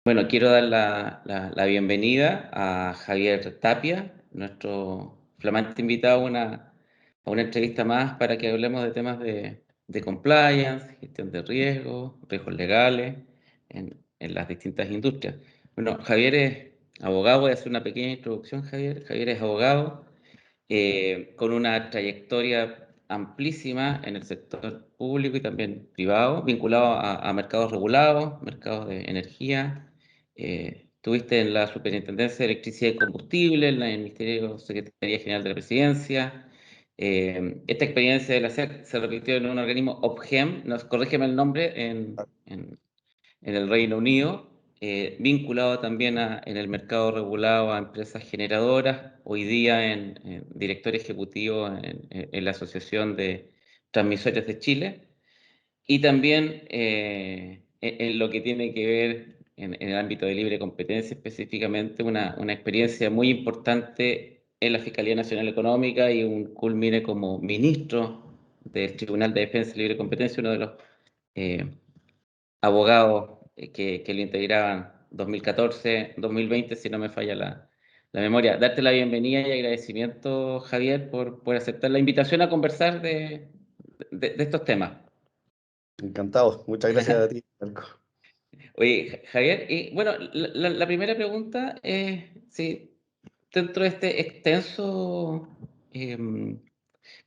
Bueno, quiero dar la bienvenida a Javier Tapia, nuestro flamante invitado a una entrevista más para que hablemos de temas de compliance, gestión de riesgos legales en las distintas industrias. Bueno, Javier es abogado, voy a hacer una pequeña introducción, Javier. Javier es abogado con una trayectoria amplísima en el sector público y también privado, vinculado a mercados regulados, mercados de energía. Estuviste en la Superintendencia de Electricidad y Combustible, en el Ministerio Secretaría General de la Presidencia. Esta experiencia de la SEC se repitió en un organismo OPGEM, corrígeme el nombre, en el Reino Unido, vinculado también en el mercado regulado a empresas generadoras, hoy día en director ejecutivo en la Asociación de Transmisores de Chile, y también en lo que tiene que ver en el ámbito de libre competencia, específicamente una experiencia muy importante en la Fiscalía Nacional Económica y un culmine como ministro del Tribunal de Defensa y Libre Competencia, uno de los eh, abogados que lo integraban 2014-2020, si no me falla la memoria. Darte la bienvenida y agradecimiento, Javier, por aceptar la invitación a conversar de estos temas. Encantado. Muchas gracias a ti, Marco. Oye, Javier, y bueno, la primera pregunta es si dentro de este extenso em,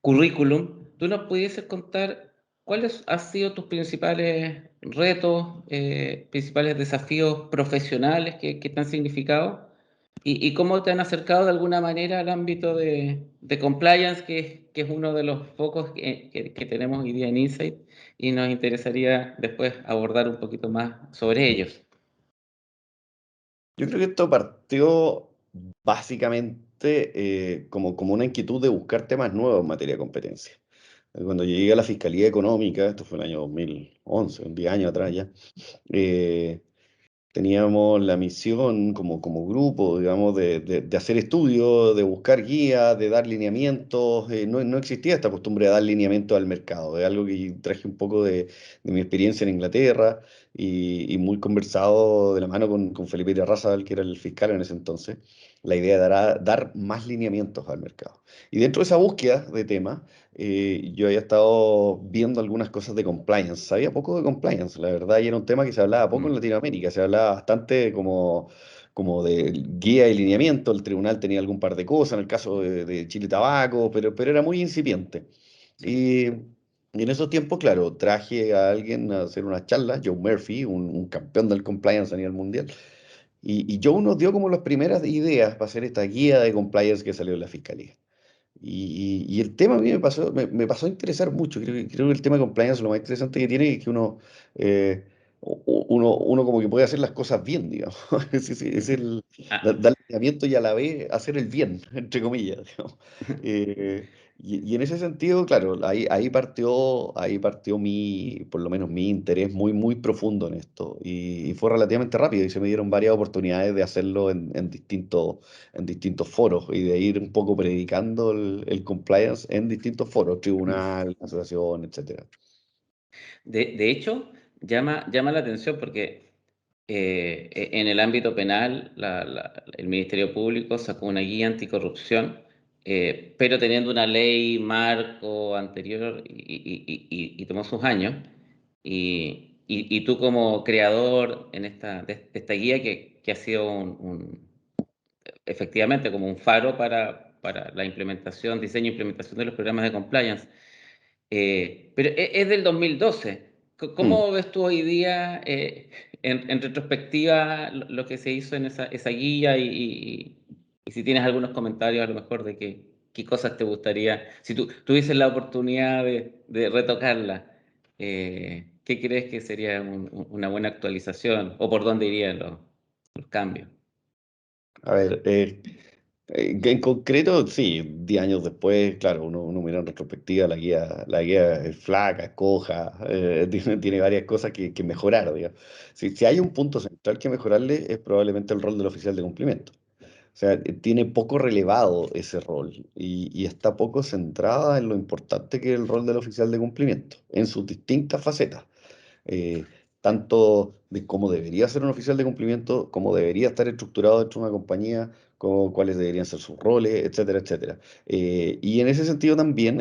currículum, ¿tú nos pudieses contar cuáles han sido tus principales retos, principales desafíos profesionales que te han significado y cómo te han acercado de alguna manera al ámbito de compliance, que es uno de los focos que tenemos hoy día en Insight y nos interesaría después abordar un poquito más sobre ellos? Yo creo que esto partió básicamente como una inquietud de buscar temas nuevos en materia de competencia. Cuando llegué a la Fiscalía Económica, esto fue el año 2011, un 10 años atrás ya, eh, teníamos la misión como grupo, digamos, de hacer estudios, de buscar guías, de dar lineamientos. No existía esta costumbre de dar lineamientos al mercado. Es algo que traje un poco de mi experiencia en Inglaterra y muy conversado de la mano con Felipe Terrazas, que era el fiscal en ese entonces, la idea de dar más lineamientos al mercado. Y dentro de esa búsqueda de temas, yo había estado viendo algunas cosas de compliance. Sabía poco de compliance, la verdad, y era un tema que se hablaba poco en Mm, Latinoamérica. Se hablaba bastante como de guía y lineamiento. El tribunal tenía algún par de cosas, en el caso de Chile Tabaco, pero era muy incipiente. sí. Y, y en esos tiempos, claro, traje a alguien a hacer una charla, Joe Murphy, un campeón del compliance a nivel mundial. Y Joe nos dio como las primeras ideas para hacer esta guía de compliance que salió de la fiscalía. Y el tema a mí me pasó a interesar mucho. Creo que el tema de compliance lo más interesante que tiene es que eh, uno como que puede hacer las cosas bien, digamos. Es el Ah, dar lineamiento y a la vez hacer el bien, entre comillas, digamos. Y en ese sentido, claro, ahí partió por lo menos mi interés muy profundo en esto. Y fue relativamente rápido y se me dieron varias oportunidades de hacerlo en distintos foros y de ir un poco predicando el compliance en distintos foros, tribunal, asociación, etcétera. de hecho, llama la atención porque en el ámbito penal el Ministerio Público sacó una guía anticorrupción, pero teniendo una ley marco anterior y tomó sus años. Y tú como creador de esta guía que ha sido efectivamente como un faro para la implementación, diseño e implementación de los programas de compliance. Pero es del 2012. Mm. ¿Cómo ves tú hoy día, en retrospectiva, lo que se hizo en esa guía y si tienes algunos comentarios a lo mejor de qué cosas te gustaría, si tú tuvieses la oportunidad de retocarla, ¿qué crees que sería una buena actualización o por dónde irían los cambios? A ver, en concreto, sí, 10 años después, claro, uno mira en retrospectiva, la guía es flaca, es coja, tiene varias cosas que mejorar, digamos. Si hay un punto central que mejorarle es probablemente el rol del oficial de cumplimiento. O sea, tiene poco relevado ese rol y está poco centrada en lo importante que es el rol del oficial de cumplimiento, en sus distintas facetas. Eh, tanto de cómo debería ser un oficial de cumplimiento, cómo debería estar estructurado dentro de una compañía, cuáles deberían ser sus roles, etcétera, etcétera. Y en ese sentido también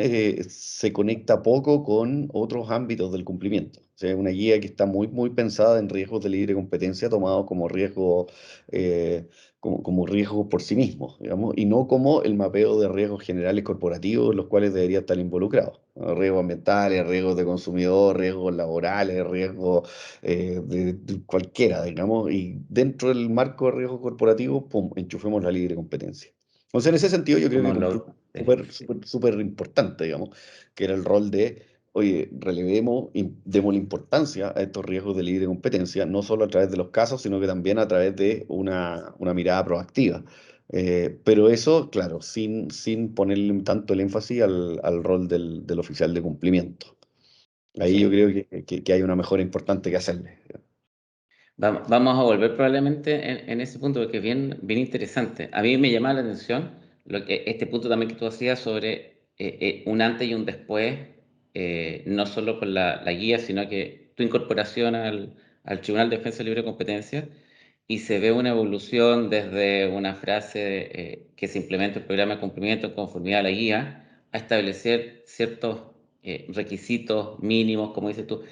se conecta poco con otros ámbitos del cumplimiento. O sea, es una guía que está muy pensada en riesgos de libre competencia tomados como riesgo, eh, como riesgos por sí mismos, digamos, y no como el mapeo de riesgos generales corporativos, los cuales deberían estar involucrados, ¿no? Riesgos ambientales, riesgos de consumidor, riesgos laborales, riesgos de cualquiera, digamos, y dentro del marco de riesgo corporativo, pum, enchufemos la libre competencia. Entonces, en ese sentido, yo creo que Como cumplió lo... sí. súper importante, digamos, que era el rol de, oye, relevemos y démosle importancia a estos riesgos de libre competencia, no solo a través de los casos, sino que también a través de una mirada proactiva. Pero eso, claro, sin ponerle tanto el énfasis al rol del oficial de cumplimiento. Ahí yo Sí. creo que hay una mejora importante que hacerle. Vamos a volver probablemente en ese punto porque es bien interesante. A mí me llama la atención este punto también que tú hacías sobre un antes y un después, no solo con la guía, sino que tu incorporación al Tribunal de Defensa de Libre Competencia y se ve una evolución desde una frase que se implementa el programa de cumplimiento en conformidad a la guía a establecer ciertos requisitos mínimos, como dices tú,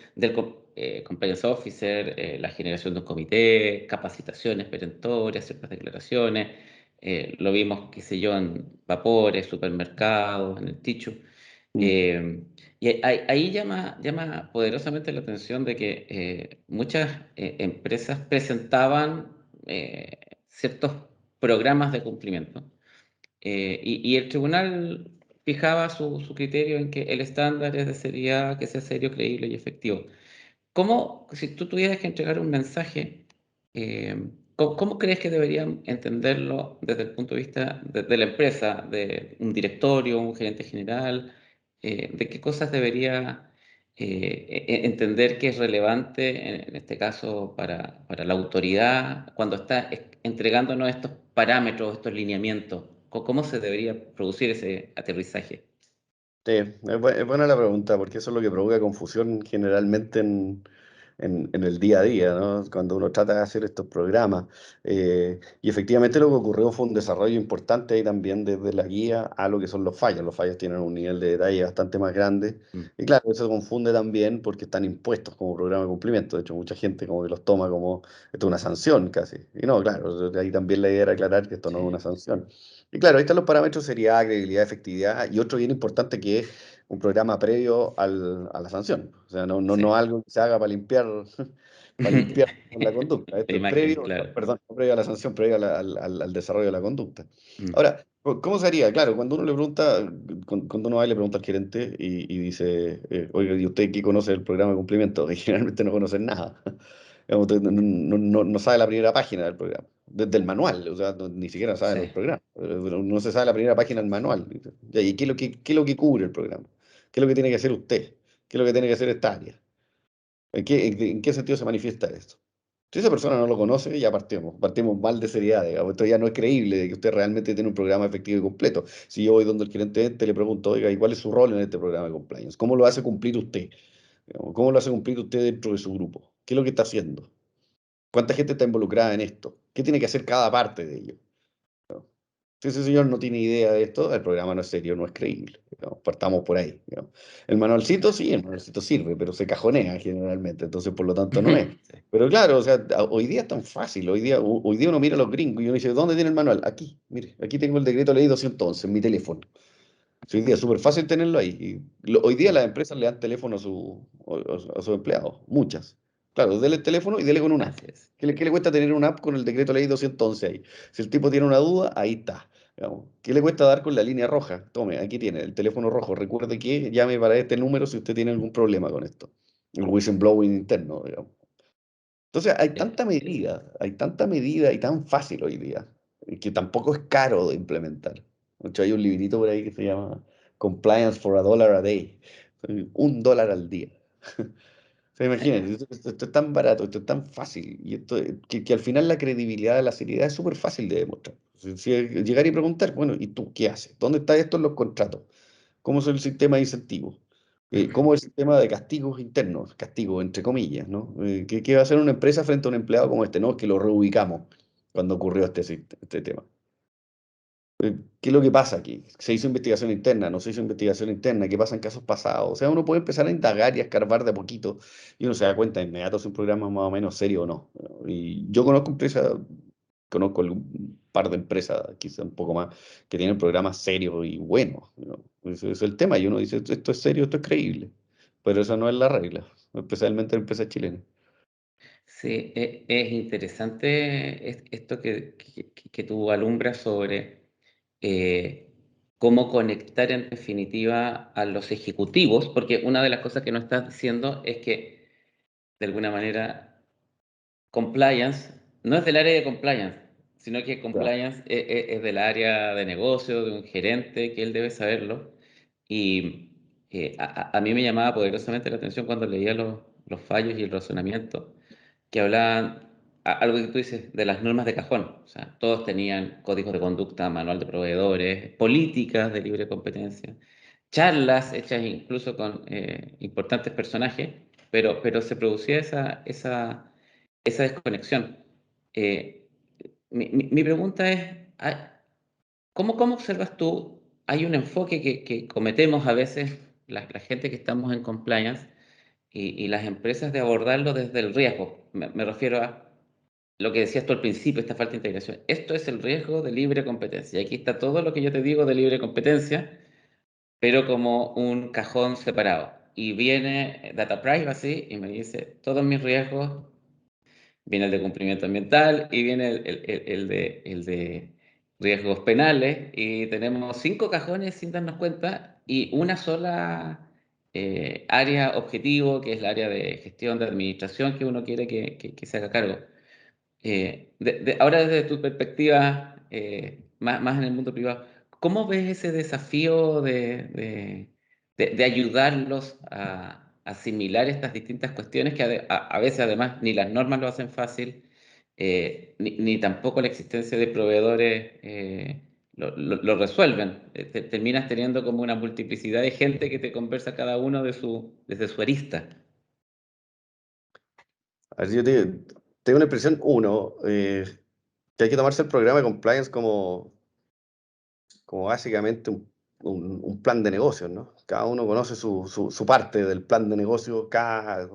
compliance officer, la generación de un comité, capacitaciones perentorias, ciertas declaraciones. Lo vimos, qué sé yo, en vapores, supermercados, en el Tichu. Mm. Eh, y ahí llama poderosamente la atención de que muchas empresas presentaban ciertos programas de cumplimiento y el tribunal fijaba su criterio en que el estándar es de seriedad, que sea serio, creíble y efectivo. ¿Cómo, si tú tuvieras que entregar un mensaje, cómo crees que deberían entenderlo desde el punto de vista de la empresa, de un directorio, un gerente general? ¿De qué cosas debería entender que es relevante, en este caso, para la autoridad, cuando está entregándonos estos parámetros, estos lineamientos? ¿Cómo se debería producir ese aterrizaje? Sí, es buena la pregunta, porque eso es lo que provoca confusión generalmente en el día a día, ¿no? Cuando uno trata de hacer estos programas. Y efectivamente lo que ocurrió fue un desarrollo importante ahí también desde la guía a lo que son los fallos. Los fallos tienen un nivel de detalle bastante más grande. Mm, Y claro, eso se confunde también porque están impuestos como programa de cumplimiento. De hecho, mucha gente como que los toma como esto es una sanción casi. Y no, claro, ahí también la idea era aclarar que esto no es una sí, sanción. Y claro, ahí están los parámetros de seriedad, credibilidad, efectividad y otro bien importante que es un programa previo a la sanción. O sea, no sí. algo que se haga para limpiar, para limpiar la conducta. La Esto es imagen, previo, claro. perdón, no previo a la sanción, previo al desarrollo de la conducta. Mm, Ahora, ¿cómo se haría? Claro, cuando uno le pregunta, cuando uno va y le pregunta al gerente y dice, oiga, ¿y usted qué conoce del programa de cumplimiento? Y generalmente no conocen nada. Digamos, usted no sabe la primera página del programa, desde el manual, o sea, ni siquiera saben el sí. programa. No se sabe la primera página del manual. Ya, ¿y qué es lo que cubre el programa? ¿Qué es lo que tiene que hacer usted? ¿Qué es lo que tiene que hacer esta área? ¿En qué sentido se manifiesta esto? Si esa persona no lo conoce, ya partimos mal de seriedad, digamos. Esto ya no es creíble de que usted realmente tiene un programa efectivo y completo. Si yo voy donde el gerente de ente, le pregunto, oiga, ¿y cuál es su rol en este programa de compliance? ¿Cómo lo hace cumplir usted? Digamos, ¿cómo lo hace cumplir usted dentro de su grupo? ¿Qué es lo que está haciendo? ¿Cuánta gente está involucrada en esto? ¿Qué tiene que hacer cada parte de ello? Si ese señor no tiene idea de esto, el programa no es serio, no es creíble. Digamos, partamos por ahí. Digamos. El manualcito, sí, el manualcito sirve, pero se cajonea generalmente, entonces por lo tanto no es. Sí. Pero claro, o sea, hoy día es tan fácil. Hoy día uno mira a los gringos y uno dice, ¿dónde tiene el manual? Aquí, mire, aquí tengo el decreto ley 211 en mi teléfono. Sí, hoy día es súper fácil tenerlo ahí. Hoy día las empresas le dan teléfono a sus empleados, muchas. Claro, dele el teléfono y dele con una app. Así es. ¿Qué le cuesta tener una app con el decreto ley 211 ahí? Si el tipo tiene una duda, ahí está. Digamos. ¿Qué le cuesta dar con la línea roja? Tome, aquí tiene el teléfono rojo. Recuerde que llame para este número si usted tiene algún problema con esto. El whistleblowing interno, digamos. Entonces, hay tanta medida y tan fácil hoy día, que tampoco es caro de implementar. De hecho, hay un librito por ahí que se llama Compliance for $1 a day, $1 al día. O sea, imagínense, esto es tan barato, esto es tan fácil, y esto, que al final la credibilidad, la seriedad es súper fácil de demostrar. Llegar y preguntar, bueno, ¿y tú qué haces? ¿Dónde está esto en los contratos? ¿Cómo es el sistema de incentivos? ¿Cómo es el tema de castigos internos? Castigos, entre comillas, ¿no? ¿Qué va a hacer una empresa frente a un empleado como este? No, es que lo reubicamos cuando ocurrió este tema. ¿Qué es lo que pasa aquí? ¿Se hizo investigación interna? ¿No se hizo investigación interna? ¿Qué pasa en casos pasados? O sea, uno puede empezar a indagar y a escarbar de a poquito y uno se da cuenta de inmediato si un programa es más o menos serio o no. Y yo conozco empresas, conozco un par de empresas, quizá un poco más, que tienen programas serios y buenos, ¿no? Ese es el tema y uno dice, esto es serio, esto es creíble. Pero esa no es la regla, especialmente en empresas chilenas. Sí, es interesante esto que tú alumbras sobre eh, cómo conectar en definitiva a los ejecutivos, porque una de las cosas que no estás diciendo es que de alguna manera compliance no es del área de compliance, sino que Ya. compliance es del área de negocio, de un gerente, que él debe saberlo. Y a mí me llamaba poderosamente la atención cuando leía los fallos y el razonamiento que hablaban, algo que tú dices, de las normas de cajón. O sea, todos tenían códigos de conducta, manual de proveedores, políticas de libre competencia, charlas hechas incluso con importantes personajes, pero se producía esa desconexión. Eh, mi pregunta es, ¿cómo observas tú? Hay un enfoque que cometemos a veces la gente que estamos en compliance y las empresas de abordarlo desde el riesgo. Me refiero a lo que decías tú al principio, esta falta de integración. Esto es el riesgo de libre competencia. Y aquí está todo lo que yo te digo de libre competencia, pero como un cajón separado. Y viene Data Privacy y me dice, todos mis riesgos, viene el de cumplimiento ambiental y viene el de riesgos penales y tenemos 5 cajones sin darnos cuenta y una sola área objetivo, que es la área de gestión de administración que uno quiere que se haga cargo. Ahora desde tu perspectiva, más en el mundo privado, ¿cómo ves ese desafío de ayudarlos a asimilar estas distintas cuestiones que a veces además ni las normas lo hacen fácil, ni tampoco la existencia de proveedores lo resuelven? Terminas teniendo como una multiplicidad de gente que te conversa cada uno desde su arista. Así yo tengo una impresión, uno, que hay que tomarse el programa de compliance como básicamente un plan de negocios, ¿no? Cada uno conoce su parte del plan de negocio, cada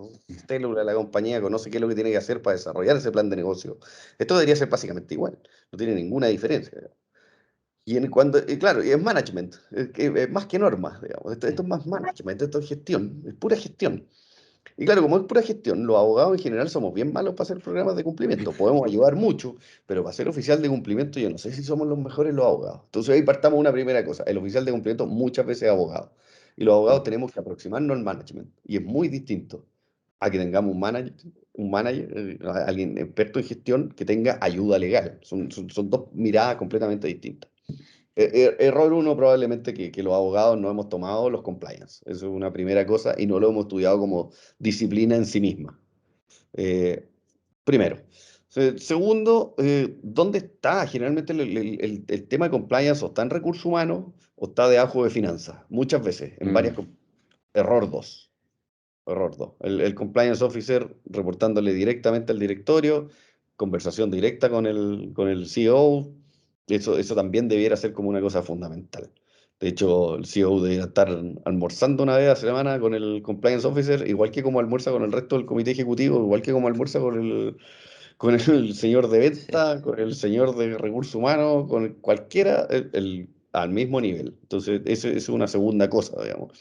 célula de la compañía conoce qué es lo que tiene que hacer para desarrollar ese plan de negocio. Esto debería ser básicamente igual, no tiene ninguna diferencia. Y claro, y es management, es más que normas, digamos. Esto Sí. es más management, esto es gestión, es pura gestión. Y claro, como es pura gestión, los abogados en general somos bien malos para hacer programas de cumplimiento. Podemos ayudar mucho, pero para ser oficial de cumplimiento yo no sé si somos los mejores los abogados. Entonces ahí partamos una primera cosa. El oficial de cumplimiento muchas veces es abogado. Y los abogados tenemos que aproximarnos al management. Y es muy distinto a que tengamos un manager, alguien experto en gestión que tenga ayuda legal. Son dos miradas completamente distintas. Error uno probablemente que los abogados no hemos tomado los compliance. Eso es una primera cosa y no lo hemos estudiado como disciplina en sí misma. Eh, Primero. Segundo, ¿dónde está? Generalmente el tema de compliance o está en recursos humanos o está debajo de finanzas. Muchas veces, en varias. Mm, Error 2. Error 2. El compliance officer reportándole directamente al directorio, conversación directa con el CEO. Eso también debiera ser como una cosa fundamental. De hecho, el CEO debería estar almorzando una vez a la semana con el compliance officer, igual que como almuerza con el resto del comité ejecutivo, igual que como almuerza con el señor de sí. venta, con el señor de recursos humanos, con cualquiera al mismo nivel. Entonces, eso es una segunda cosa, digamos.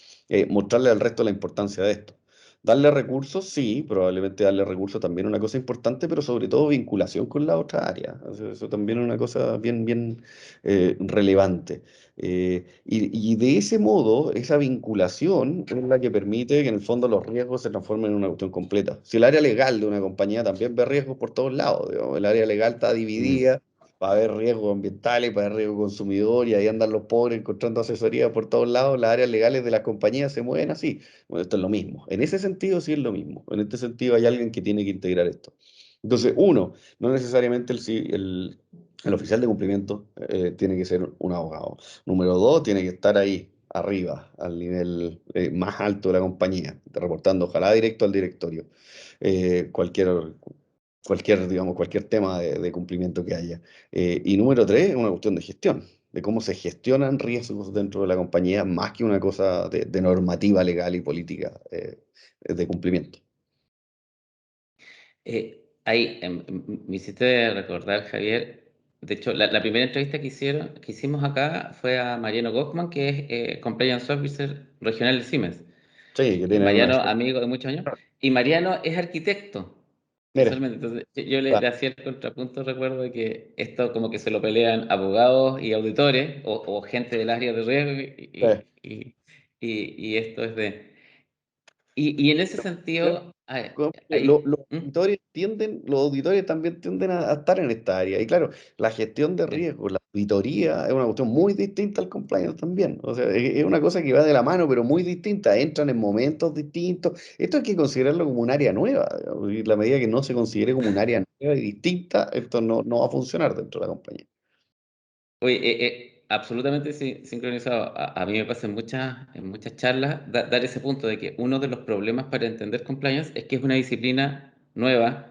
Mostrarle al resto la importancia de esto. Darle recursos, sí, probablemente darle recursos también es una cosa importante, pero sobre todo vinculación con la otra área. Eso también es una cosa bien, bien relevante. Y de ese modo, esa vinculación es la que permite que en el fondo los riesgos se transformen en una cuestión completa. Si el área legal de una compañía también ve riesgos por todos lados, digamos, el área legal está Mm. dividida, va a haber riesgos ambientales, va a haber riesgos consumidor y ahí andan los pobres encontrando asesoría por todos lados, las áreas legales de las compañías se mueven así. Bueno, esto es lo mismo. En ese sentido sí es lo mismo. En este sentido hay alguien que tiene que integrar esto. Entonces, uno, no necesariamente el oficial de cumplimiento tiene que ser un abogado. Número dos, tiene que estar ahí. arriba, al nivel más alto de la compañía, reportando ojalá directo al directorio. Cualquier, digamos, cualquier tema de cumplimiento que haya. Y número tres, es una cuestión de gestión, de cómo se gestionan riesgos dentro de la compañía, más que una cosa de normativa legal y política de cumplimiento. Ahí me hiciste recordar, Javier. De hecho, la primera entrevista que hicimos acá fue a Mariano Gochman, que es Compliance Officer regional de Siemens. Sí, que tienen una... Mariano, amigo de muchos años. Y Mariano es arquitecto, Mira, casualmente. Entonces, yo le, va, le hacía el contrapunto, recuerdo de que esto como que se lo pelean abogados y auditores o gente del área de riesgo eh, y esto es de... Y en ese sentido, como que ahí... ¿Mm? los auditores también tienden a estar en esta área. Y claro, la gestión de Sí. riesgos, la auditoría es una cuestión muy distinta al compliance también. O sea, es una cosa que va de la mano, pero muy distinta. Entran en momentos distintos. Esto hay que considerarlo como un área nueva, digamos, y la medida que no se considere como un área nueva y distinta, esto no va a funcionar dentro de la compañía. Oye, absolutamente sincronizado. A mí me pasa en muchas charlas dar ese punto de que uno de los problemas para entender compliance es que es una disciplina nueva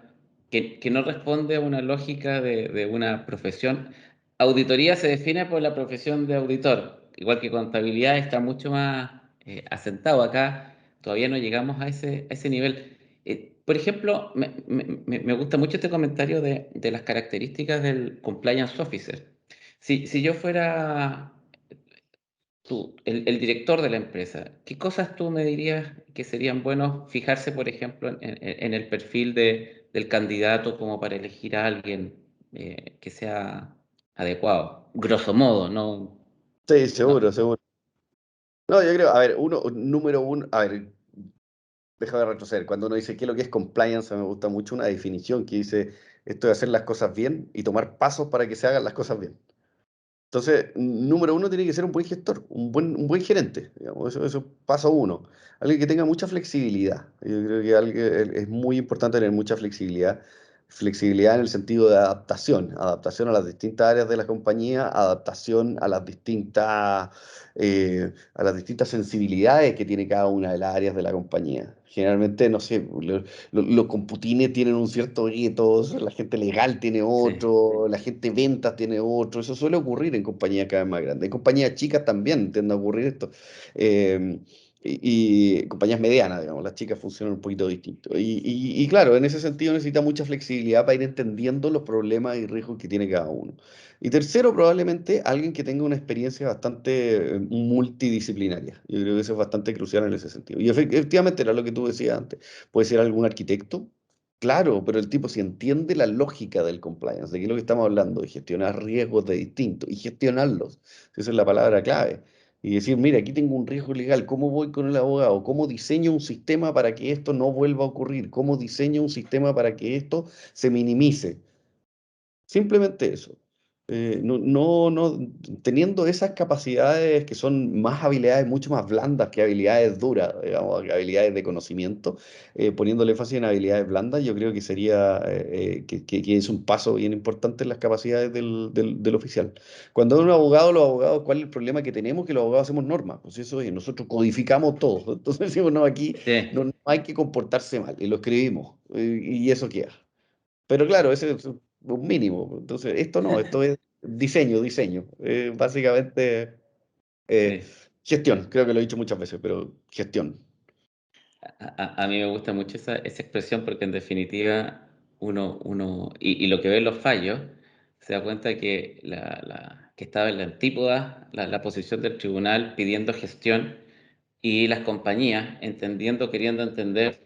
que no responde a una lógica de una profesión. Auditoría se define por la profesión de auditor, igual que contabilidad está mucho más asentado acá. Todavía no llegamos a ese nivel. Por ejemplo, me gusta mucho este comentario de las características del compliance officer. Si yo fuera el director de la empresa, ¿qué cosas tú me dirías que serían buenos fijarse, por ejemplo, en el perfil del candidato como para elegir a alguien que sea adecuado? Grosso modo, no, Sí, no, seguro, seguro. No, yo creo, a ver, número uno, a ver, déjame retroceder. Cuando uno dice qué es lo que es compliance, me gusta mucho una definición que dice esto de hacer las cosas bien y tomar pasos para que se hagan las cosas bien. Entonces, número uno tiene que ser un buen gestor, un buen gerente, digamos, eso es paso uno. Alguien que tenga mucha flexibilidad. Yo creo que es muy importante tener mucha flexibilidad. Flexibilidad en el sentido de adaptación a las distintas áreas de la compañía, adaptación a las distintas sensibilidades que tiene cada una de las áreas de la compañía. Generalmente, no sé, los computines tienen un cierto gueto, la gente legal tiene sí, otro, la gente ventas tiene otro. Eso suele ocurrir en compañías cada vez más grandes. En compañías chicas también tiende a ocurrir esto. Eh, y compañías medianas, digamos, las chicas funcionan un poquito distinto. Y claro, en ese sentido necesita mucha flexibilidad para ir entendiendo los problemas y riesgos que tiene cada uno. Y tercero, probablemente alguien que tenga una experiencia bastante multidisciplinaria. Yo creo que eso es bastante crucial en ese sentido. Y efectivamente era lo que tú decías antes. Puede ser algún arquitecto, claro, pero el tipo si entiende la lógica del compliance, de qué es lo que estamos hablando, de gestionar riesgos de distintos y gestionarlos, esa es la palabra clave. Y decir, mira, aquí tengo un riesgo legal, ¿cómo voy con el abogado? ¿Cómo diseño un sistema para que esto no vuelva a ocurrir? ¿Cómo diseño un sistema para que esto se minimice? Simplemente eso. Teniendo esas capacidades que son más habilidades mucho más blandas que habilidades duras, digamos, que habilidades de conocimiento, poniéndole énfasis en habilidades blandas, yo creo que sería que es un paso bien importante en las capacidades del oficial. Cuando es un abogado, los abogados, ¿cuál es el problema que tenemos? Que los abogados hacemos normas, pues eso es, nosotros codificamos todo. Entonces decimos, no, aquí sí, no hay que comportarse mal, y lo escribimos, y eso queda. Pero claro, ese es un mínimo. Entonces, esto no, esto es diseño. Básicamente, eh, sí. gestión. Creo que lo he dicho muchas veces, pero gestión. A mí me gusta mucho esa expresión porque en definitiva y lo que ve en los fallos, se da cuenta que, que estaba en la antípoda la posición del tribunal pidiendo gestión y las compañías entendiendo, queriendo entender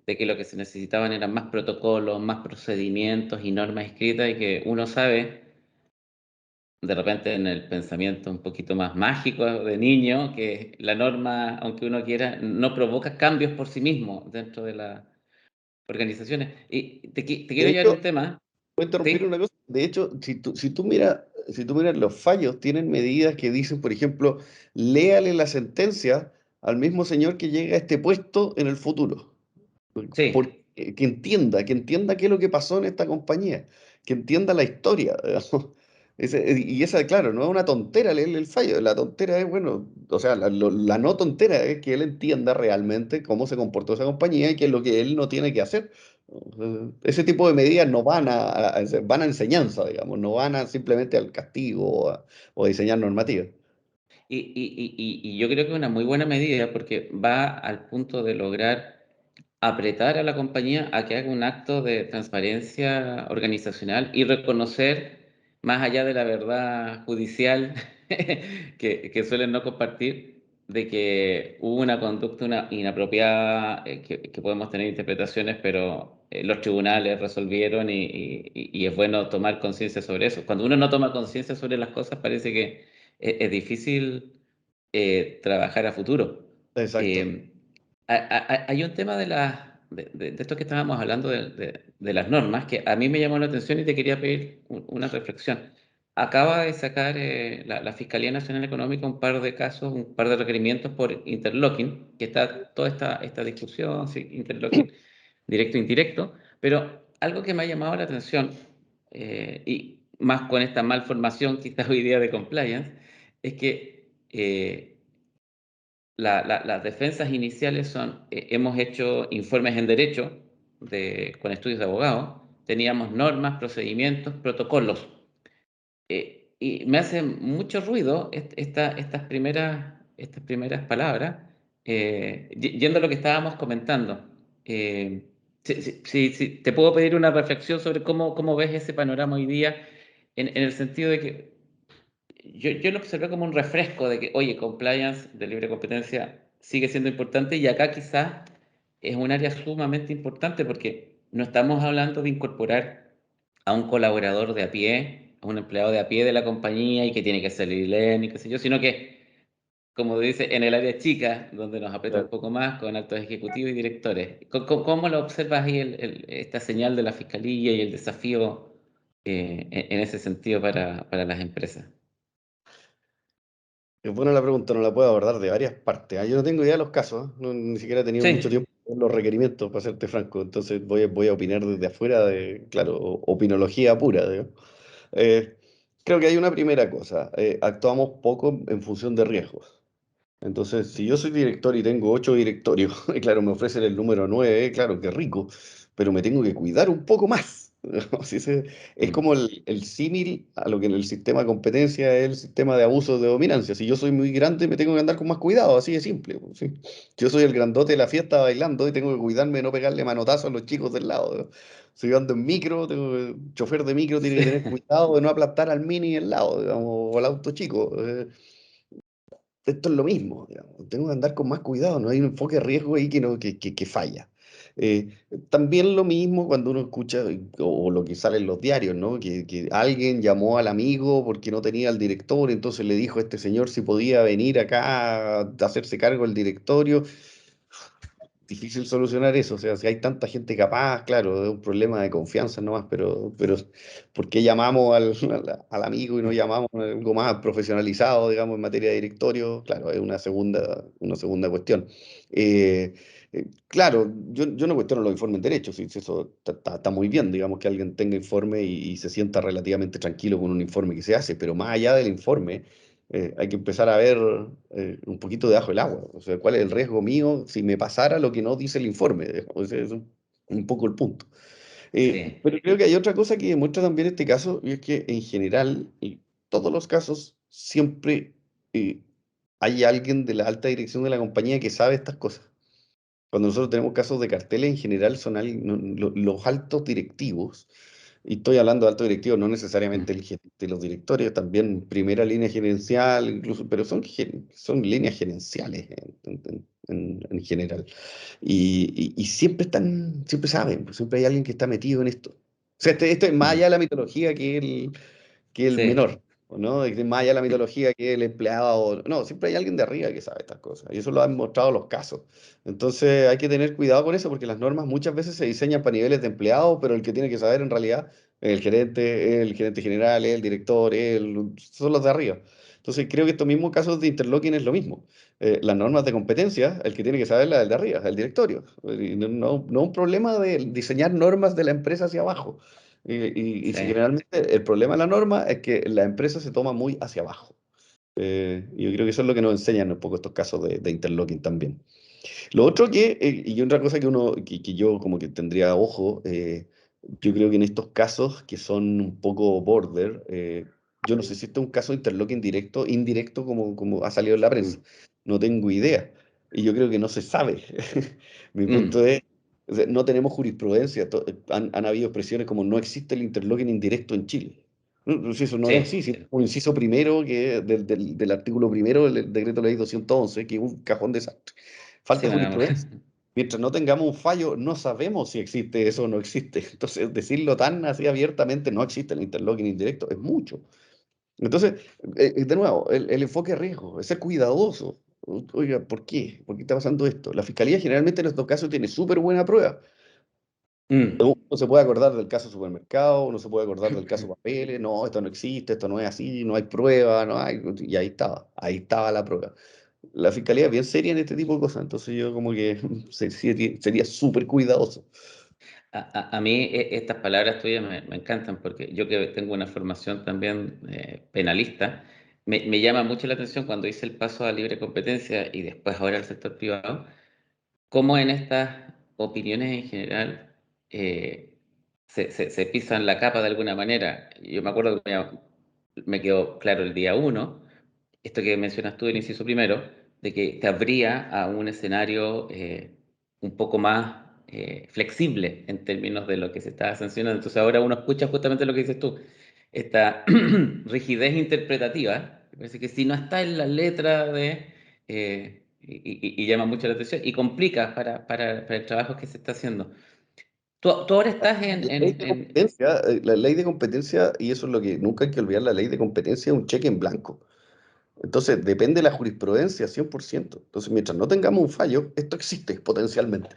de que lo que se necesitaban eran más protocolos, más procedimientos y normas escritas y que uno sabe de repente en el pensamiento un poquito más mágico de niño, que la norma, aunque uno quiera, no provoca cambios por sí mismo dentro de las organizaciones. Y te De quiero llevar hecho, un tema, voy a interrumpir ¿sí? una cosa. De hecho, si tú miras los fallos, tienen medidas que dicen, por ejemplo, léale la sentencia al mismo señor que llega a este puesto en el futuro. Que entienda qué es lo que pasó en esta compañía, que entienda la historia, digamos. Y esa, claro, no es una tontera el fallo, la tontera es, bueno, o sea, la no tontera es que él entienda realmente cómo se comportó esa compañía y qué es lo que él no tiene que hacer. Ese tipo de medidas no van van a enseñanza, digamos, no van a simplemente al castigo o a diseñar normativas. Y yo creo que es una muy buena medida porque va al punto de lograr apretar a la compañía a que haga un acto de transparencia organizacional y reconocer, más allá de la verdad judicial que suelen no compartir, de que hubo una conducta inapropiada, que podemos tener interpretaciones, pero los tribunales resolvieron y es bueno tomar conciencia sobre eso. Cuando uno no toma conciencia sobre las cosas, parece que es difícil trabajar a futuro. Exacto. Eh, Hay un tema de esto que estábamos hablando de las normas que a mí me llamó la atención y te quería pedir una reflexión. Acaba de sacar la Fiscalía Nacional Económica un par de casos, un par de requerimientos por interlocking, que está toda esta discusión, si interlocking directo e indirecto, pero algo que me ha llamado la atención, y más con esta malformación quizás hoy día de compliance, es que las defensas iniciales son, hemos hecho informes en derecho con estudios de abogados, teníamos normas, procedimientos, protocolos. Y me hace mucho ruido estas primeras palabras, yendo a lo que estábamos comentando. Te puedo pedir una reflexión sobre cómo ves ese panorama hoy día, en el sentido de que yo lo observé como un refresco de que, oye, compliance de libre competencia sigue siendo importante y acá quizás es un área sumamente importante porque no estamos hablando de incorporar a un colaborador de a pie, a un empleado de a pie de la compañía y que tiene que ser ILEN y qué sé yo, sino que, como dice, en el área chica, donde nos aprieta un Claro. poco más con altos ejecutivos y directores. ¿Cómo lo observas ahí esta señal de la fiscalía y el desafío en ese sentido para las empresas? Es buena la pregunta, no la puedo abordar de varias partes. Yo no tengo idea de los casos, ni siquiera he tenido mucho Sí. tiempo para ver los requerimientos, para serte franco. Entonces voy a opinar desde afuera de, claro, opinología pura, digamos. Eh, Creo que hay una primera cosa. Actuamos poco en función de riesgos. Entonces, si yo soy director y tengo 8 directorios, y claro, me ofrecen el número 9, claro, qué rico, pero me tengo que cuidar un poco más. Así es Mm. como el símil a lo que en el sistema de competencia es el sistema de abuso de dominancia. Si yo soy muy grande, me tengo que andar con más cuidado, así de simple, pues, ¿sí? Yo soy el grandote de la fiesta bailando y tengo que cuidarme de no pegarle manotazo a los chicos del lado, ¿no? Si yo ando en micro, chofer de micro tiene que tener cuidado de no aplastar al mini del lado, digamos, o al auto chico. Esto es lo mismo, digamos. Tengo que andar con más cuidado, no hay un enfoque de riesgo ahí que, no, que falla. Eh, También lo mismo cuando uno escucha, o lo que sale en los diarios, ¿no? Que alguien llamó al amigo porque no tenía al director, entonces le dijo a este señor si podía venir acá a hacerse cargo del directorio. Difícil solucionar eso, o sea, si hay tanta gente capaz, claro, es un problema de confianza nomás, pero ¿por qué llamamos al amigo y no llamamos a algo más profesionalizado, digamos, en materia de directorio? Claro, es una segunda cuestión. Eh, claro, yo no cuestiono los informes en derecho, si eso está muy bien, digamos, que alguien tenga informe y se sienta relativamente tranquilo con un informe que se hace, pero más allá del informe hay que empezar a ver un poquito debajo del agua. O sea, ¿cuál es el riesgo mío si me pasara lo que no dice el informe? O sea, es un poco el punto. Sí, Pero creo que hay otra cosa que demuestra también este caso, y es que en general, en todos los casos, siempre eh, hay alguien de la alta dirección de la compañía que sabe estas cosas. Cuando nosotros tenemos casos de carteles, en general son los altos directivos, y estoy hablando de altos directivos, no necesariamente mm, los directores, también primera línea gerencial, incluso, pero son líneas gerenciales en general. Y siempre saben, pues siempre hay alguien que está metido en esto. O sea, este es más allá mm, de la mitología que el sí, menor, ¿no? Es más allá de la mitología que el empleado. No, siempre hay alguien de arriba que sabe estas cosas. Y eso lo han mostrado los casos. Entonces hay que tener cuidado con eso porque las normas muchas veces se diseñan para niveles de empleado, pero el que tiene que saber en realidad es el gerente general, es el director, son los de arriba. Entonces creo que estos mismos casos de interlocking es lo mismo. Las normas de competencia, el que tiene que saber la del de arriba, el directorio. Y no un problema de diseñar normas de la empresa hacia abajo. Y Sí. si generalmente el problema de la norma es que la empresa se toma muy hacia abajo. Y yo creo que eso es lo que nos enseñan un poco estos casos de interlocking también. Lo otro y otra cosa que yo como que tendría ojo, yo creo que en estos casos que son un poco border, yo no sé si esto es un caso de interlocking directo, indirecto, como ha salido en la prensa. Mm, No tengo idea. Y yo creo que no se sabe. Mi punto mm, es, o sea, no tenemos jurisprudencia. Han habido expresiones como no existe el interlocking indirecto en Chile. No, si eso no es sí, así, si sí. un inciso primero del artículo primero del decreto ley 211 que es un cajón de desastre. Sí, Falta jurisprudencia. Mientras no tengamos un fallo, no sabemos si existe eso o no existe. Entonces, decirlo tan así abiertamente, no existe el interlocking indirecto, es mucho. Entonces, de nuevo, el enfoque es riesgo, es ser cuidadoso. Oiga, ¿por qué? ¿Por qué está pasando esto? La fiscalía generalmente en estos casos tiene súper buena prueba. Mm. Uno se puede acordar del caso supermercado, uno se puede acordar del caso papeles, no, esto no existe, esto no es así, no hay prueba, no hay, y ahí estaba la prueba. La fiscalía es bien seria en este tipo de cosas, entonces yo como que sería súper cuidadoso. A mí estas palabras tuyas me encantan porque yo que tengo una formación también penalista, me llama mucho la atención cuando hice el paso a libre competencia y después ahora al sector privado, cómo en estas opiniones en general se pisan la capa de alguna manera. Yo me acuerdo que me quedó claro el día uno, esto que mencionas tú del inciso primero, de que te abría a un escenario un poco más flexible en términos de lo que se estaba sancionando. Entonces ahora uno escucha justamente lo que dices tú, esta rigidez interpretativa, me parece que si no está en la letra de... y llama mucho la atención y complica para el trabajo que se está haciendo. Tú ahora estás La ley de competencia, la ley de competencia, y eso es lo que nunca hay que olvidar, la ley de competencia es un cheque en blanco. Entonces, depende de la jurisprudencia 100%. Entonces, mientras no tengamos un fallo, esto existe potencialmente.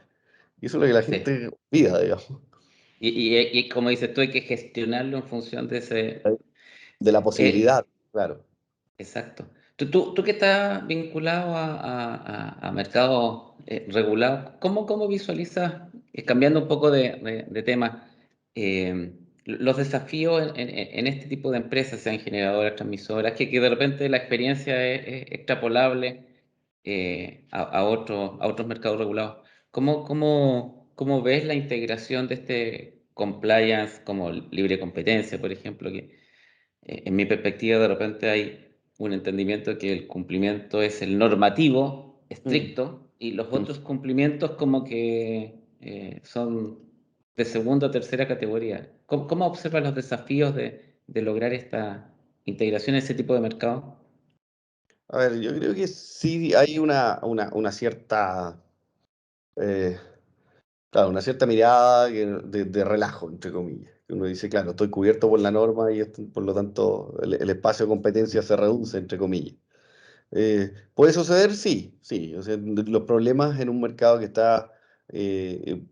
Y eso es lo que la sí. gente olvida, digamos, Y como dices tú, hay que gestionarlo en función de ese... de la eh, posibilidad, claro. exacto. Tú que estás vinculado a mercados regulados, ¿cómo visualizas, cambiando un poco de tema, los desafíos en este tipo de empresas, sean generadoras, transmisoras, que de repente la experiencia es extrapolable a otros mercados regulados? ¿Cómo ves la integración de este compliance como libre competencia, por ejemplo, que en mi perspectiva, de repente hay un entendimiento que el cumplimiento es el normativo Mm, estricto y los mm. otros cumplimientos como que son de segunda o tercera categoría. ¿Cómo observas los desafíos de lograr esta integración en ese tipo de mercado? A ver, yo creo que sí hay una cierta, eh, claro, una cierta mirada de relajo, entre comillas. Que uno dice, claro, estoy cubierto por la norma y por lo tanto el espacio de competencia se reduce, entre comillas. ¿Puede suceder? Sí, sí. O sea, los problemas en un mercado que está, que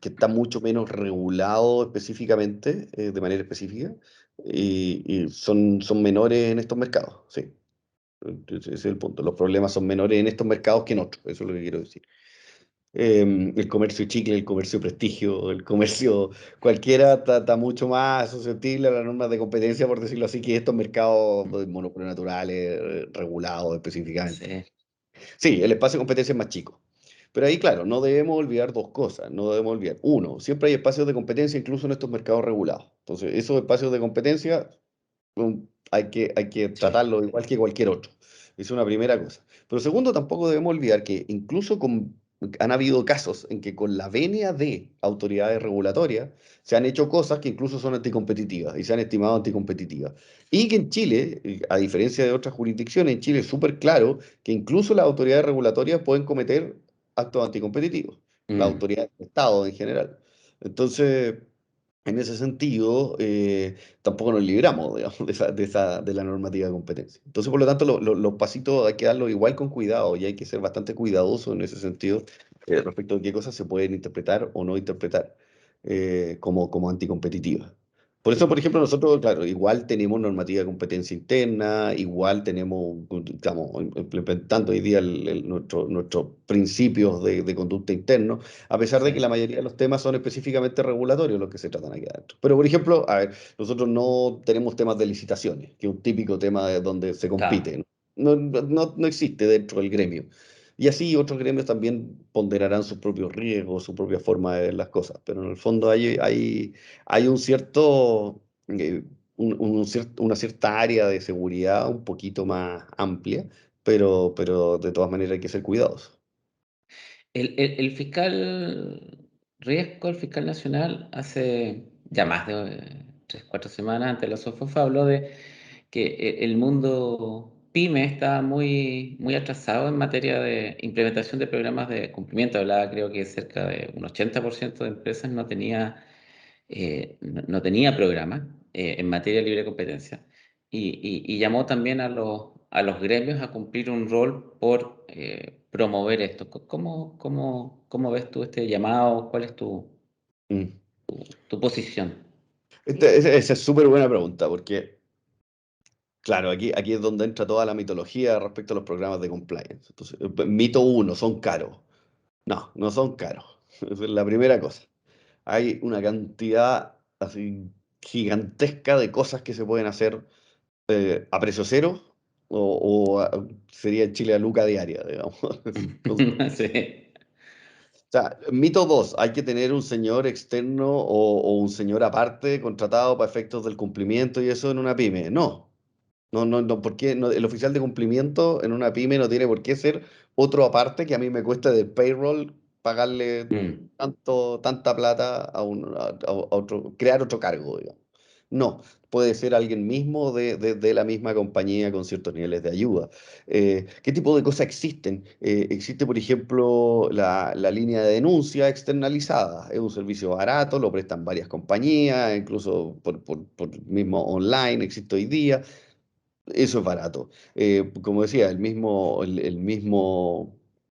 está mucho menos regulado específicamente, de manera específica, y son menores en estos mercados, sí. Ese es el punto. Los problemas son menores en estos mercados que en otros, eso es lo que quiero decir. El comercio chicle, el comercio prestigio, el comercio cualquiera está mucho más susceptible a las normas de competencia, por decirlo así, que estos mercados de monopolio naturales regulados específicamente. Sí. Sí, el espacio de competencia es más chico. Pero ahí, claro, no debemos olvidar dos cosas. No debemos olvidar. Uno, siempre hay espacios de competencia incluso en estos mercados regulados. Entonces, esos espacios de competencia hay que Sí. tratarlo igual que cualquier otro. Es una primera cosa. Pero segundo, tampoco debemos olvidar que han habido casos en que con la venia de autoridades regulatorias se han hecho cosas que incluso son anticompetitivas y se han estimado anticompetitivas. Y que en Chile, a diferencia de otras jurisdicciones, en Chile es súper claro que incluso las autoridades regulatorias pueden cometer actos anticompetitivos, las Mm. autoridades del Estado en general. Entonces, en ese sentido, tampoco nos libramos, digamos, de la normativa de competencia. Entonces, por lo tanto, los pasitos hay que darlos igual con cuidado y hay que ser bastante cuidadoso en ese sentido respecto de qué cosas se pueden interpretar o no interpretar como anticompetitivas. Por eso, por ejemplo, nosotros, claro, igual tenemos normativa de competencia interna, igual tenemos, estamos implementando hoy día nuestros principios de conducta internos, a pesar de que Sí, la mayoría de los temas son específicamente regulatorios los que se tratan aquí adentro. Pero, por ejemplo, a ver, nosotros no tenemos temas de licitaciones, que es un típico tema donde se claro. compite. No existe dentro del gremio. Y así otros gremios también ponderarán sus propios riesgos, su propia forma de ver las cosas. Pero en el fondo hay un cierto, una cierta área de seguridad un poquito más amplia, pero de todas maneras hay que ser cuidadosos. El fiscal Riesco, el fiscal nacional, hace ya más de 3, 4 semanas ante la SOFOFA habló de que el mundo pyme está muy, muy atrasado en materia de implementación de programas de cumplimiento. Hablaba, creo que cerca de un 80% de empresas no tenía programa en materia de libre competencia y llamó también a los gremios a cumplir un rol por promover esto. ¿Cómo ves tú este llamado? ¿Cuál es Mm. tu posición? Esa es súper buena pregunta, porque, claro, aquí es donde entra toda la mitología respecto a los programas de compliance. Entonces, mito uno, son caros. No, no son caros. Esa es la primera cosa. Hay una cantidad así gigantesca de cosas que se pueden hacer a precio cero sería en Chile a luca diaria, digamos. Sí. O sea, mito dos, hay que tener un señor externo o un señor aparte contratado para efectos del cumplimiento y eso en una pyme. No, no, ¿por qué? No, el oficial de cumplimiento en una pyme no tiene por qué ser otro aparte que a mí me cuesta de payroll pagarle Mm. tanta plata a otro, crear otro cargo, digamos. No, puede ser alguien mismo de la misma compañía con ciertos niveles de ayuda. ¿Qué tipo de cosas existen? Existe, por ejemplo, la línea de denuncia externalizada. Es un servicio barato, lo prestan varias compañías, incluso por mismo online, existe hoy día. Eso es barato. Como decía, el mismo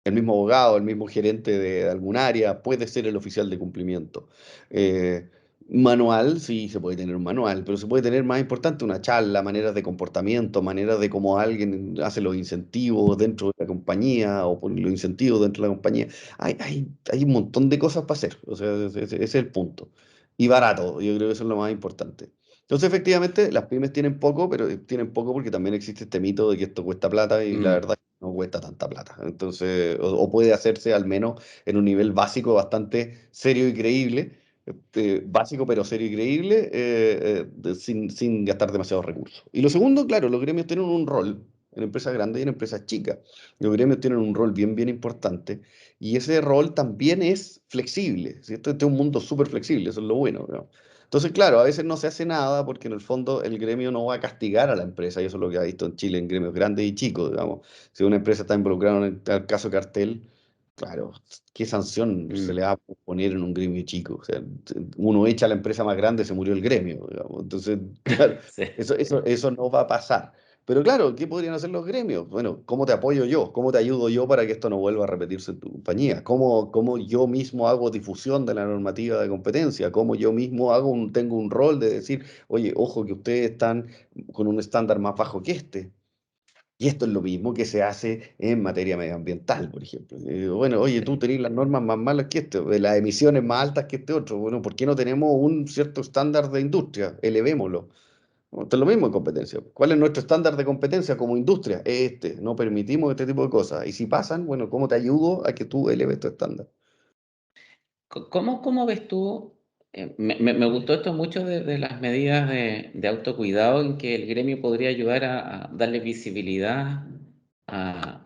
abogado, el mismo gerente de algún área puede ser el oficial de cumplimiento. Eh, Manual, sí, se puede tener un manual, pero se puede tener más importante una charla, maneras de comportamiento, maneras de cómo alguien hace los incentivos dentro de la compañía o pone los incentivos dentro de la compañía. Hay un montón de cosas para hacer, o sea, ese es el punto. Y barato, yo creo que eso es lo más importante. Entonces, efectivamente, las pymes tienen poco, pero tienen poco porque también existe este mito de que esto cuesta plata y la Mm. verdad es que no cuesta tanta plata. Entonces, o puede hacerse al menos en un nivel básico bastante serio y creíble, básico pero serio y creíble, sin gastar demasiados recursos. Y lo segundo, claro, los gremios tienen un rol en empresas grandes y en empresas chicas. Los gremios tienen un rol bien, bien importante y ese rol también es flexible, ¿cierto? Este es un mundo súper flexible, eso es lo bueno, ¿no? Entonces, claro, a veces no se hace nada porque en el fondo el gremio no va a castigar a la empresa, y eso es lo que ha visto en Chile en gremios grandes y chicos, digamos. Si una empresa está involucrada en el caso cartel, claro, ¿qué sanción se le Mm. va a poner en un gremio chico? O sea, uno echa a la empresa más grande, se murió el gremio, digamos. Entonces, claro, Sí. eso no va a pasar. Pero claro, ¿qué podrían hacer los gremios? Bueno, ¿cómo te apoyo yo? ¿Cómo te ayudo yo para que esto no vuelva a repetirse en tu compañía? ¿Cómo yo mismo hago difusión de la normativa de competencia? ¿Cómo yo mismo tengo un rol de decir, oye, ojo que ustedes están con un estándar más bajo que este? Y esto es lo mismo que se hace en materia medioambiental, por ejemplo. Bueno, oye, tú tenés las normas más malas que este, las emisiones más altas que este otro. Bueno, ¿por qué no tenemos un cierto estándar de industria? Elevémoslo. Bueno, esto es lo mismo en competencia. ¿Cuál es nuestro estándar de competencia como industria? Este, no permitimos este tipo de cosas. Y si pasan, bueno, ¿cómo te ayudo a que tú eleves tu estándar? ¿Cómo ves tú? Me gustó esto mucho de las medidas de autocuidado en que el gremio podría ayudar a darle visibilidad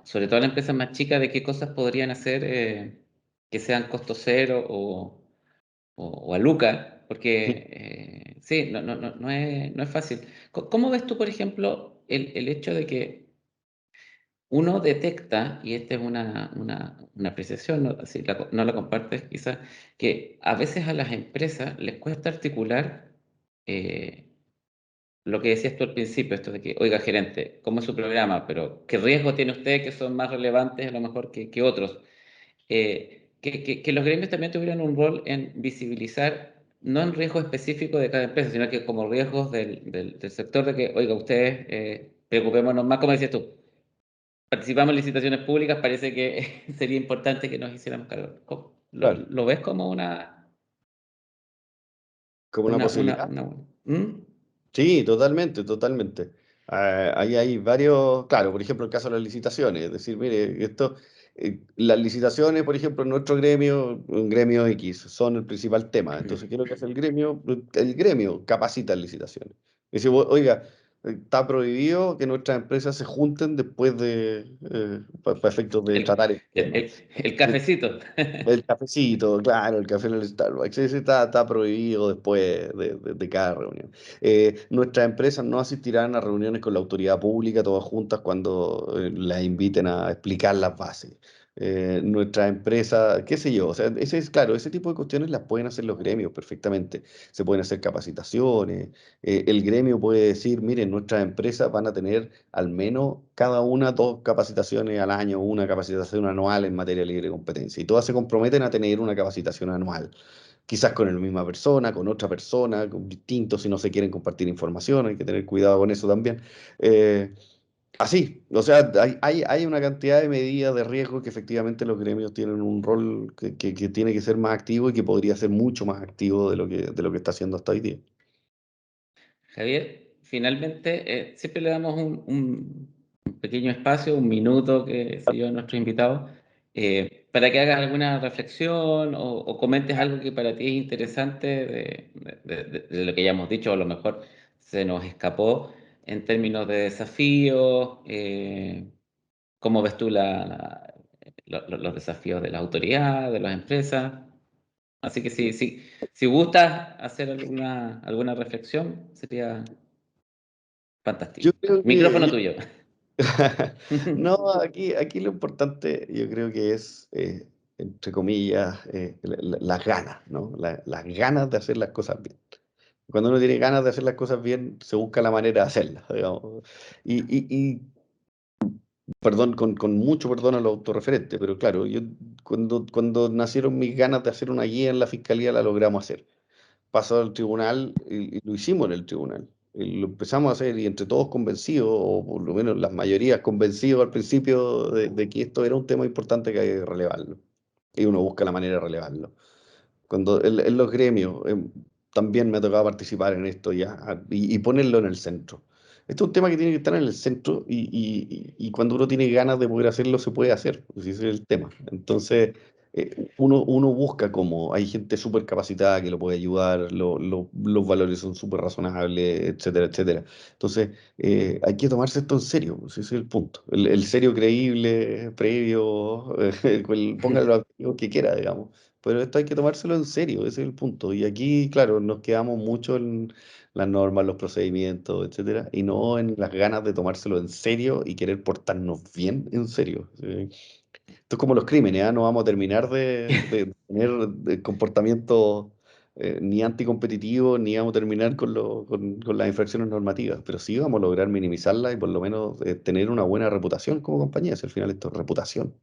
sobre todo a las empresas más chicas, de qué cosas podrían hacer que sean costo cero o a Luca, porque sí, no es fácil. ¿Cómo ves tú, por ejemplo, el hecho de que uno detecta, y esta es una apreciación, no, si no la compartes quizás, que a veces a las empresas les cuesta articular eh, lo que decías tú al principio, esto de que, oiga, gerente, ¿cómo es su programa? Pero ¿qué riesgo tiene usted que son más relevantes a lo mejor que otros? Que los gremios también tuvieran un rol en visibilizar. no en riesgo específico de cada empresa, sino que como riesgos del sector de que, oiga, ustedes preocupémonos más, como decías tú, participamos en licitaciones públicas, parece que sería importante que nos hiciéramos cargo. Claro, ¿Lo ves como como una posibilidad. ¿Mm? Sí, totalmente, totalmente. Ahí hay varios, claro, por ejemplo, el caso de las licitaciones, es decir, mire, las licitaciones, por ejemplo, en nuestro gremio, un gremio X, son el principal tema. Entonces, ¿qué es lo que hace el gremio? El gremio capacita en licitaciones. Dice, oiga, está prohibido que nuestras empresas se junten después de, para efectos de El, tratar el tema. el cafecito. El cafecito, claro, el café en el Starbucks, ese está prohibido después de cada reunión. Nuestras empresas no asistirán a reuniones con la autoridad pública todas juntas cuando las inviten a explicar las bases. Nuestras empresas, qué sé yo, o sea, ese es claro, ese tipo de cuestiones las pueden hacer los gremios perfectamente. Se pueden hacer capacitaciones. El gremio puede decir, miren, nuestras empresas van a tener al menos cada una dos capacitaciones al año, una capacitación anual en materia de libre competencia. Y todas se comprometen a tener una capacitación anual. Quizás con la misma persona, con otra persona, con distintos si no se quieren compartir información, hay que tener cuidado con eso también. Eh, Así, o sea, hay una cantidad de medidas de riesgo que efectivamente los gremios tienen un rol que tiene que ser más activo y que podría ser mucho más activo de lo que está haciendo hasta hoy día. Javier, finalmente siempre le damos un pequeño espacio, un minuto, que sé yo, a nuestros invitados, para que hagas alguna reflexión o comentes algo que para ti es interesante de lo que ya hemos dicho, o a lo mejor se nos escapó en términos de desafíos, cómo ves tú los desafíos de la autoridad, de las empresas. Así que si gustas hacer alguna reflexión, sería Yo fantástico. creo Micrófono que tuyo. no, aquí lo importante yo creo que es, entre comillas, las ganas, ¿no? Las ganas de hacer las cosas bien. Cuando uno tiene ganas de hacer las cosas bien, se busca la manera de hacerlas, digamos. Y perdón, con mucho perdón a los autorreferentes, pero claro, yo cuando nacieron mis ganas de hacer una guía en la fiscalía, la logramos hacer. Pasó al tribunal y lo hicimos en el tribunal. Y lo empezamos a hacer y entre todos convencidos, o por lo menos las mayorías convencidos al principio de que esto era un tema importante que hay que relevarlo. Y uno busca la manera de relevarlo. Cuando en los gremios también me ha tocado participar en esto ya y ponerlo en el centro. Esto es un tema que tiene que estar en el centro y cuando uno tiene ganas de poder hacerlo, se puede hacer, pues ese es el tema. Entonces, uno busca cómo hay gente súper capacitada que lo puede ayudar, los valores son súper razonables, etcétera, etcétera. Entonces, hay que tomarse esto en serio, pues ese es el punto. El serio creíble, previo, póngale los adjetivos que quiera, digamos. Pero esto hay que tomárselo en serio, ese es el punto. Y aquí, claro, nos quedamos mucho en las normas, los procedimientos, etcétera, y no en las ganas de tomárselo en serio y querer portarnos bien en serio. ¿Sí? Esto es como los crímenes, ¿ah? No vamos a terminar de tener comportamiento ni anticompetitivo, ni vamos a terminar con las infracciones normativas, pero sí vamos a lograr minimizarlas y por lo menos tener una buena reputación como compañía, si al final esto es reputación.